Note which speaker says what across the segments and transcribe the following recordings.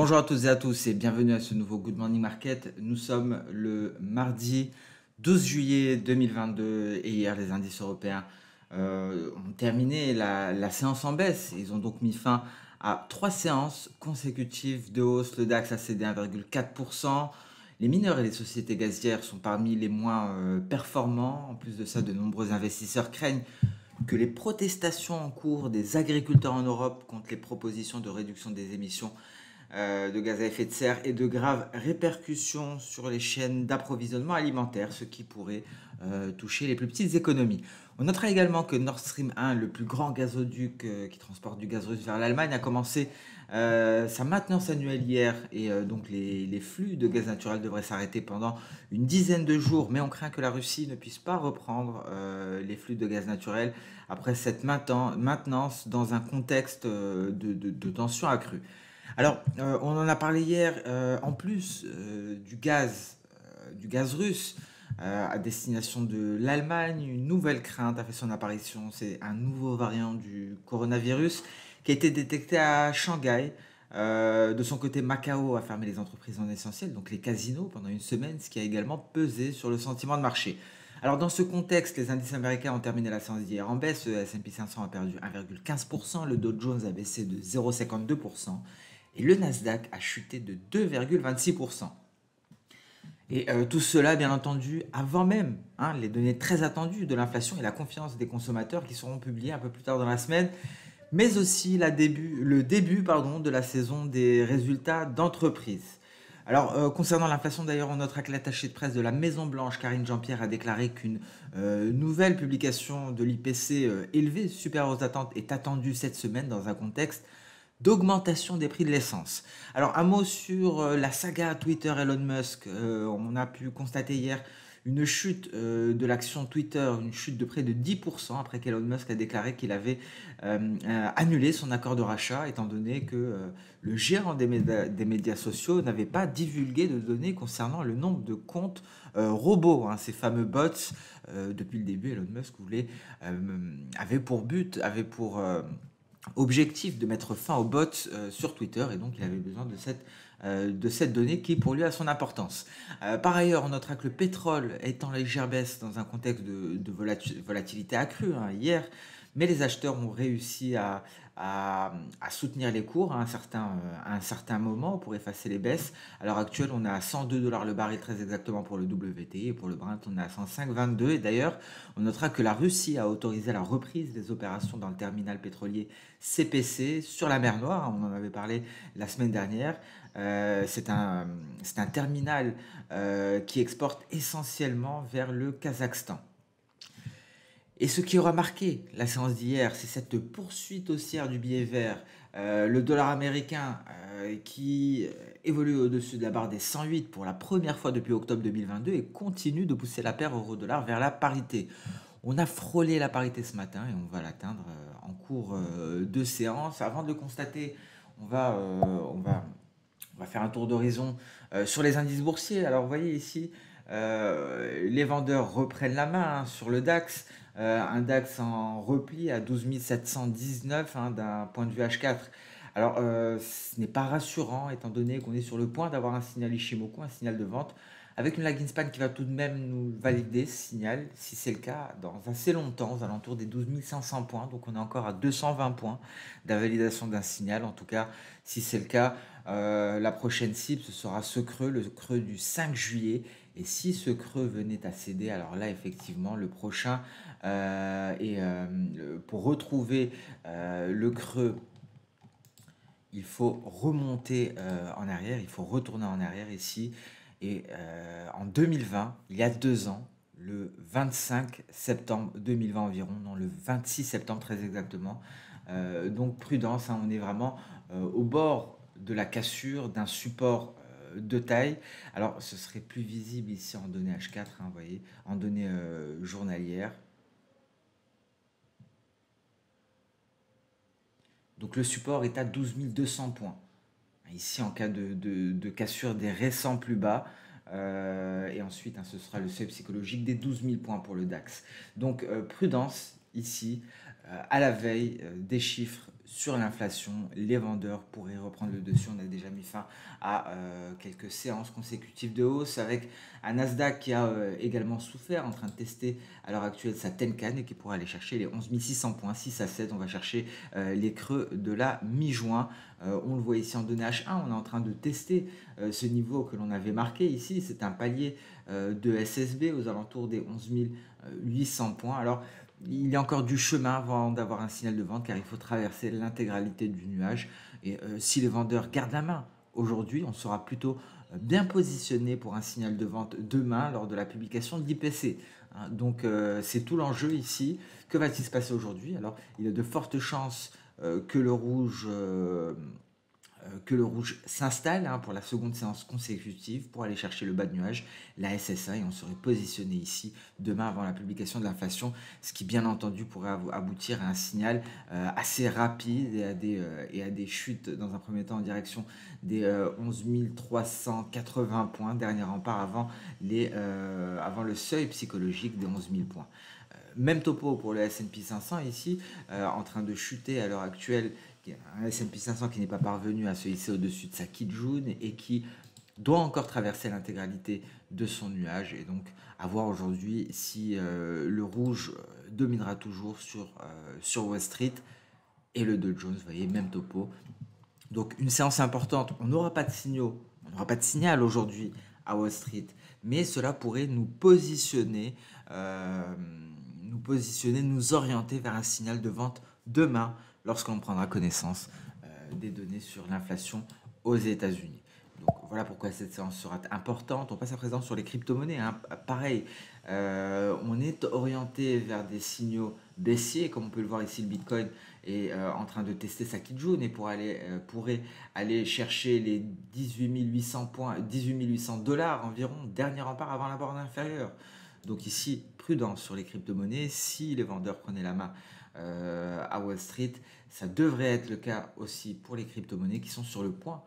Speaker 1: Bonjour à toutes et à tous et bienvenue à ce nouveau Good Morning Market. Nous sommes le mardi 12 juillet 2022 et hier les indices européens ont terminé la séance en baisse. Ils ont donc mis fin à 3 séances consécutives de hausse. Le DAX a cédé 1,4%. Les mineurs et les sociétés gazières sont parmi les moins performants. En plus de ça, de nombreux investisseurs craignent que les protestations en cours des agriculteurs en Europe contre les propositions de réduction des émissions de gaz à effet de serre et de graves répercussions sur les chaînes d'approvisionnement alimentaire, ce qui pourrait toucher les plus petites économies. On notera également que Nord Stream 1, le plus grand gazoduc qui transporte du gaz russe vers l'Allemagne, a commencé sa maintenance annuelle hier et donc les flux de gaz naturel devraient s'arrêter pendant une dizaine de jours, mais on craint que la Russie ne puisse pas reprendre les flux de gaz naturel après cette maintenance dans un contexte de tension accrue. Alors, on en a parlé hier, en plus du gaz russe à destination de l'Allemagne, une nouvelle crainte a fait son apparition. C'est un nouveau variant du coronavirus qui a été détecté à Shanghai. De son côté, Macao a fermé les entreprises non essentielles, donc les casinos, pendant une semaine, ce qui a également pesé sur le sentiment de marché. Alors dans ce contexte, les indices américains ont terminé la séance d'hier en baisse. Le S&P 500 a perdu 1,15%, le Dow Jones a baissé de 0,52% et le Nasdaq a chuté de 2,26%. Et tout cela, bien entendu, avant même les données très attendues de l'inflation et la confiance des consommateurs qui seront publiées un peu plus tard dans la semaine, mais aussi le début de la saison des résultats d'entreprise. Alors, concernant l'inflation, d'ailleurs, on notera que l'attaché de presse de la Maison-Blanche, Karine Jean-Pierre, a déclaré qu'une nouvelle publication de l'IPC élevée, supérieure aux attentes, est attendue cette semaine dans un contexte d'augmentation des prix de l'essence. Alors, un mot sur la saga Twitter Elon Musk. On a pu constater hier une chute de l'action Twitter, une chute de près de 10% après qu'Elon Musk a déclaré qu'il avait annulé son accord de rachat, étant donné que le gérant des médias sociaux n'avait pas divulgué de données concernant le nombre de comptes robots, ces fameux bots. Depuis le début, Elon Musk avait pour objectif de mettre fin aux bots sur Twitter, et donc il avait besoin de cette donnée qui pour lui a son importance. Par ailleurs, on notera que le pétrole est en légère baisse dans un contexte de volatilité accrue hier, mais les acheteurs ont réussi à soutenir les cours à un certain moment pour effacer les baisses. À l'heure actuelle, on est à 102 $ le baril très exactement pour le WTI, et pour le Brent, on est à 105,22. Et d'ailleurs, on notera que la Russie a autorisé la reprise des opérations dans le terminal pétrolier CPC sur la mer Noire. On en avait parlé la semaine dernière. C'est un terminal qui exporte essentiellement vers le Kazakhstan. Et ce qui aura marqué la séance d'hier, c'est cette poursuite haussière du billet vert, le dollar américain qui évolue au-dessus de la barre des 108 pour la première fois depuis octobre 2022 et continue de pousser la paire euro-dollar vers la parité. On a frôlé la parité ce matin et on va l'atteindre en cours de séance. Avant de le constater, on va faire un tour d'horizon sur les indices boursiers. Alors vous voyez ici, les vendeurs reprennent la main sur le DAX. Un DAX en repli à 12 719 d'un point de vue H4. Alors, ce n'est pas rassurant étant donné qu'on est sur le point d'avoir un signal Ishimoku, un signal de vente, avec une lagging span qui va tout de même nous valider ce signal, si c'est le cas, dans assez longtemps, aux alentours des 12 500 points. Donc, on est encore à 220 points d'invalidation d'un signal. En tout cas, si c'est le cas, la prochaine cible, ce sera ce creux, le creux du 5 juillet. Et si ce creux venait à céder, alors là, effectivement, le prochain, pour retrouver le creux, il faut remonter en arrière, il faut retourner en arrière ici. Et en 2020, il y a 2 ans, le 25 septembre 2020 environ, non, le 26 septembre très exactement. Donc prudence, on est vraiment au bord de la cassure d'un support de taille. Alors ce serait plus visible ici en données H4, vous voyez, en données journalières. Donc le support est à 12 200 points. Ici, en cas de cassure des récents plus bas. Et ensuite, ce sera le seuil psychologique des 12 000 points pour le DAX. Donc, prudence ici. À la veille des chiffres sur l'inflation, les vendeurs pourraient reprendre le dessus. On a déjà mis fin à quelques séances consécutives de hausse avec un Nasdaq qui a également souffert, en train de tester à l'heure actuelle sa Tenkan et qui pourrait aller chercher les 11 600 points, 6 à 7. On va chercher les creux de la mi-juin. On le voit ici en données H1, on est en train de tester ce niveau que l'on avait marqué ici. C'est un palier de SSB aux alentours des 11 800 points. Alors, il y a encore du chemin avant d'avoir un signal de vente car il faut traverser l'intégralité du nuage. Et si les vendeurs gardent la main aujourd'hui, on sera plutôt bien positionné pour un signal de vente demain lors de la publication de l'IPC. Donc c'est tout l'enjeu ici. Que va-t-il se passer aujourd'hui? Alors il y a de fortes chances que le rouge s'installe pour la seconde séance consécutive pour aller chercher le bas de nuage, la SSA, et on serait positionné ici demain avant la publication de l'inflation, ce qui bien entendu pourrait aboutir à un signal assez rapide et à des chutes dans un premier temps en direction des 11 380 points, dernier rempart avant le seuil psychologique des 11 000 points. Même topo pour le S&P 500 ici, en train de chuter à l'heure actuelle, un S&P 500 qui n'est pas parvenu à se hisser au-dessus de sa Kijun et qui doit encore traverser l'intégralité de son nuage. Et donc à voir aujourd'hui si le rouge dominera toujours sur Wall Street et le Dow Jones, vous voyez, même topo. Donc une séance importante, on n'aura pas de signaux, on n'aura pas de signal aujourd'hui à Wall Street, mais cela pourrait nous orienter vers un signal de vente demain lorsqu'on prendra connaissance des données sur l'inflation aux États-Unis. Donc voilà pourquoi cette séance sera importante. On passe à présent sur les crypto-monnaies. Pareil, on est orienté vers des signaux baissiers, comme on peut le voir ici, le Bitcoin est en train de tester sa Kijun et pourrait aller chercher les 18 800 points, 18 800 dollars environ, dernier rempart avant la borne inférieure. Donc ici, prudence sur les crypto-monnaies. Si les vendeurs prenaient la main à Wall Street, ça devrait être le cas aussi pour les crypto-monnaies qui sont sur le point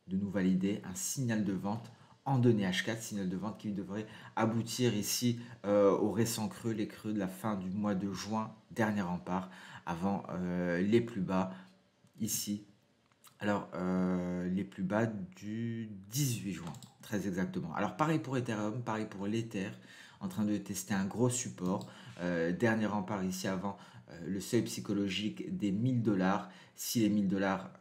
Speaker 1: de nous valider un signal de vente en données H4, signal de vente qui devrait aboutir ici au récent creux, les creux de la fin du mois de juin, dernier rempart, avant les plus bas ici. Alors, les plus bas du 18 juin, très exactement. Alors, pareil pour Ethereum, pareil pour l'Ether, en train de tester un gros support. Dernier rempart ici avant le seuil psychologique des 1000 dollars. Si les 1000 dollars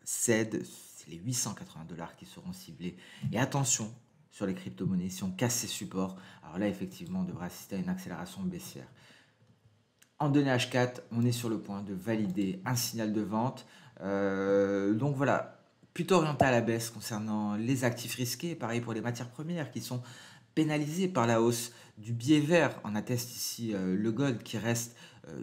Speaker 1: cèdent, c'est les 880 dollars qui seront ciblés. Et attention sur les crypto-monnaies, si on casse ces supports, alors là, effectivement, on devrait assister à une accélération baissière. En données H4, on est sur le point de valider un signal de vente. Donc voilà, plutôt orienté à la baisse concernant les actifs risqués. Pareil pour les matières premières qui sont pénalisées par la hausse du biais vert. On atteste ici le gold qui reste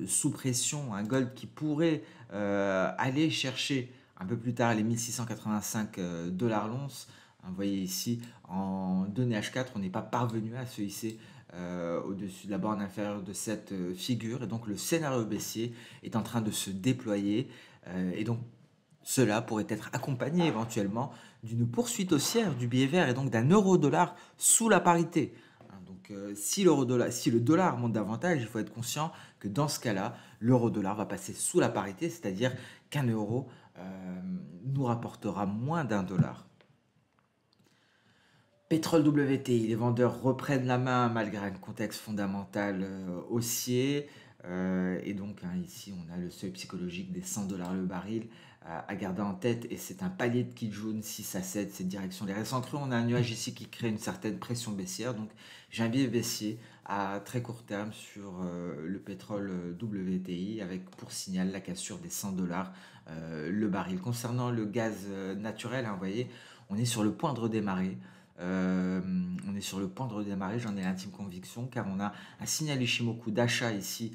Speaker 1: sous pression, un gold qui pourrait aller chercher un peu plus tard les 1685 dollars l'once. Vous voyez ici, en données H4, on n'est pas parvenu à se hisser au-dessus de la borne inférieure de cette figure. Et donc le scénario baissier est en train de se déployer. Et donc cela pourrait être accompagné éventuellement d'une poursuite haussière du biais vert et donc d'un euro-dollar sous la parité. Donc si le dollar monte davantage, il faut être conscient que dans ce cas-là, l'euro-dollar va passer sous la parité, c'est-à-dire qu'un euro nous rapportera moins d'un dollar. Pétrole WTI, les vendeurs reprennent la main malgré un contexte fondamental haussier. Et donc ici, on a le seuil psychologique des 100 dollars le baril à garder en tête. Et c'est un palier de Kijun 6 à 7, cette direction. Les récents creux, on a un nuage ici qui crée une certaine pression baissière. Donc j'ai un biais baissier à très court terme sur le pétrole WTI avec pour signal la cassure des 100 dollars le baril. Concernant le gaz naturel, vous voyez, on est sur le point de redémarrer. J'en ai l'intime conviction, car on a un signal Ishimoku d'achat ici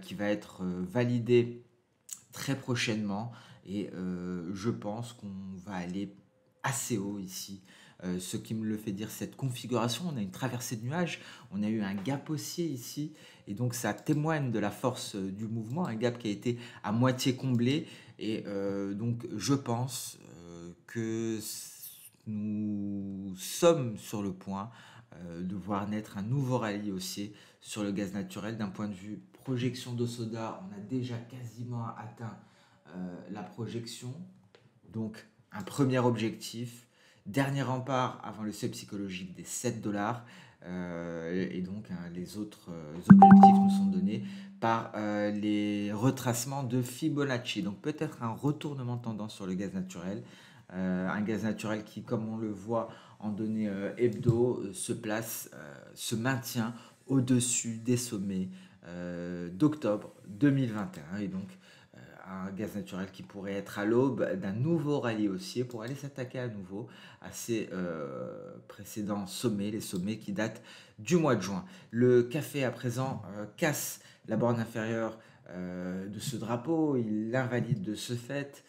Speaker 1: qui va être validé très prochainement et je pense qu'on va aller assez haut ici. Ce qui me le fait dire cette configuration, on a une traversée de nuages, on a eu un gap haussier ici et donc ça témoigne de la force du mouvement, un gap qui a été à moitié comblé et donc je pense que nous sommes sur le point de voir naître un nouveau rallye haussier sur le gaz naturel. D'un point de vue projection d'Osoda, on a déjà quasiment atteint la projection. Donc un premier objectif, dernier rempart avant le seuil psychologique des 7 dollars. Et donc les autres objectifs nous sont donnés par les retracements de Fibonacci. Donc peut-être un retournement de tendance sur le gaz naturel. Un gaz naturel qui, comme on le voit en données hebdo, se maintient au-dessus des sommets d'octobre 2021. Et donc un gaz naturel qui pourrait être à l'aube d'un nouveau rallye haussier pour aller s'attaquer à nouveau à ses précédents sommets, les sommets qui datent du mois de juin. Le café à présent casse la borne inférieure de ce drapeau, il l'invalide de ce fait,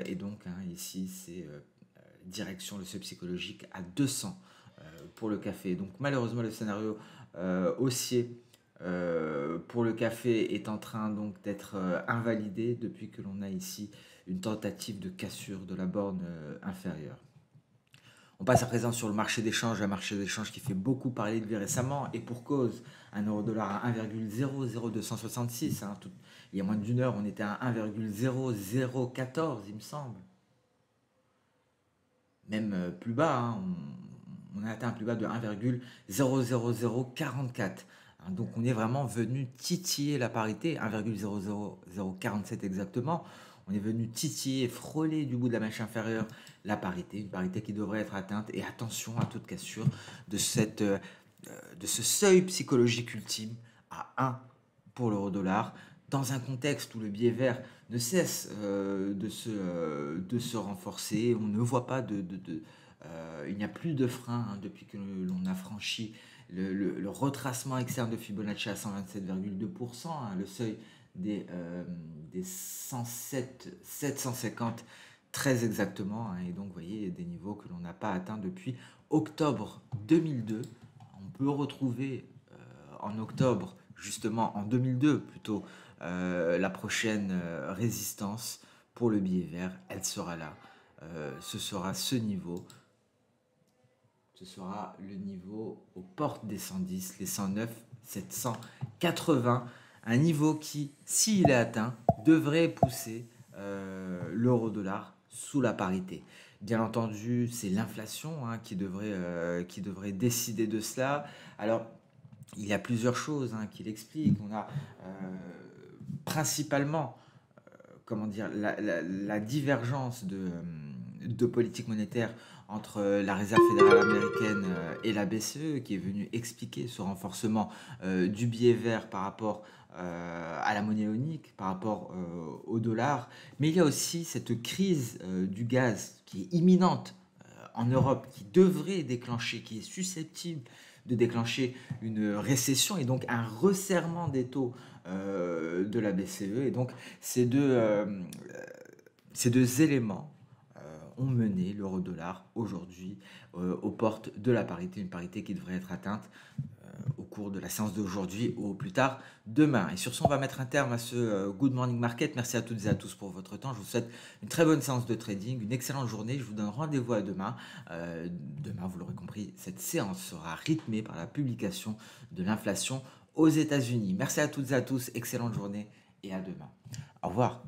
Speaker 1: et donc ici c'est direction le seuil psychologique à 200 pour le café. Donc malheureusement le scénario haussier pour le café est en train donc d'être invalidé depuis que l'on a ici une tentative de cassure de la borne inférieure. On passe à présent sur le marché d'échange, un marché d'échange qui fait beaucoup parler de lui récemment, et pour cause, un euro-dollar à 1,00266. Il y a moins d'une heure, on était à 1,0014, il me semble. Même plus bas, on a atteint un plus bas de 1,00044. Donc on est vraiment venu titiller la parité, 1,00047 exactement. On est venu titiller, frôler du bout de la mèche inférieure la parité, une parité qui devrait être atteinte. Et attention à toute cassure de ce seuil psychologique ultime à 1 pour l'euro-dollar, dans un contexte où le biais vert ne cesse de se renforcer. On ne voit pas il n'y a plus de frein depuis que l'on a franchi le retracement externe de Fibonacci à 127,2%, le seuil des 750 très exactement, et donc vous voyez des niveaux que l'on n'a pas atteints depuis octobre 2002. On peut retrouver en octobre, justement en 2002 plutôt, la prochaine résistance pour le billet vert. Elle sera là, ce sera ce niveau. Ce sera le niveau aux portes des 110, les 109, 780. Un niveau qui, s'il est atteint, devrait pousser l'euro-dollar sous la parité. Bien entendu, c'est l'inflation qui devrait décider de cela. Alors, il y a plusieurs choses qui l'expliquent. On a principalement la divergence de politique monétaire entre la Réserve fédérale américaine et la BCE, qui est venue expliquer ce renforcement du billet vert par rapport à la monnaie unique, par rapport au dollar. Mais il y a aussi cette crise du gaz qui est imminente en Europe, qui devrait déclencher, qui est susceptible de déclencher une récession et donc un resserrement des taux de la BCE. Et donc ces deux éléments ont mené l'euro-dollar aujourd'hui aux portes de la parité, une parité qui devrait être atteinte au cours de la séance d'aujourd'hui ou au plus tard demain. Et sur ce, on va mettre un terme à ce Good Morning Market. Merci à toutes et à tous pour votre temps. Je vous souhaite une très bonne séance de trading, une excellente journée. Je vous donne rendez-vous à demain. Demain, vous l'aurez compris, cette séance sera rythmée par la publication de l'inflation aux États-Unis. Merci à toutes et à tous, excellente journée et à demain. Au revoir.